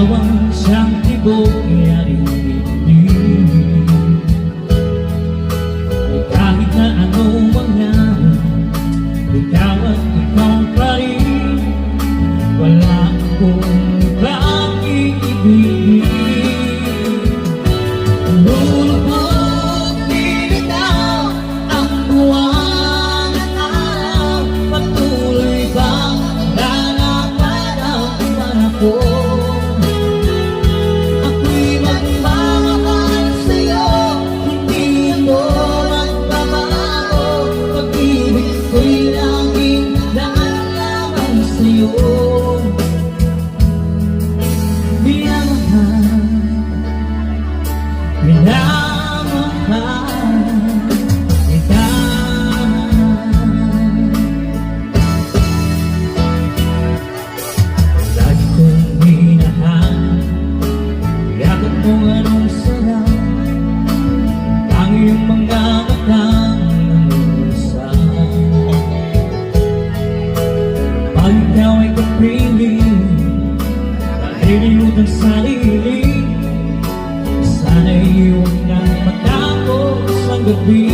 ikaw ang siyang tibok yaring ibig. Kahit na ano mangyari, ikaw at ikaw pa rin. Wala akong ibang iibigin. Lulubog nilitaw ang buwan at araw. Patuloy bang lalakad ang panahon? Ako'y magmamahal sa'yo, hindi ito magbabago. Pag-ibig ko'y laging daan lamang sa'yo. Minamahal, minamahal kita. Lagi kong minahal, yakap mo anong sarap, ang iyong mga matang nangungusan. Pag ikaw ay kapiling, malilimutan ang sarili. Sana'y huwag nang matapos ang gabi.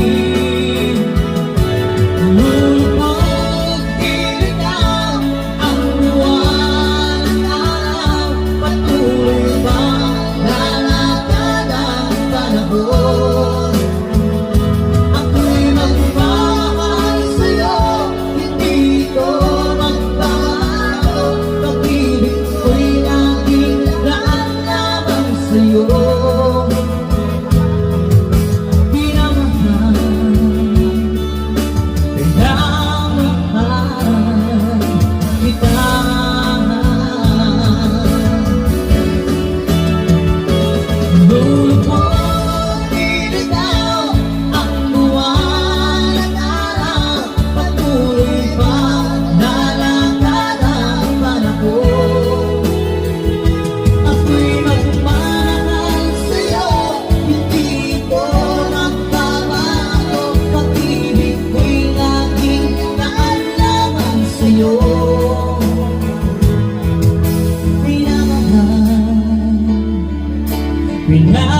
Lulubog nilitaw ang buwan at araw. Patuloy bang lalakad ang panahon? Ako'y magmamahal sa'yo, hindi ito magbabago. Pag-ibig ko'y laging daan lamang sa'yo. Minamahal,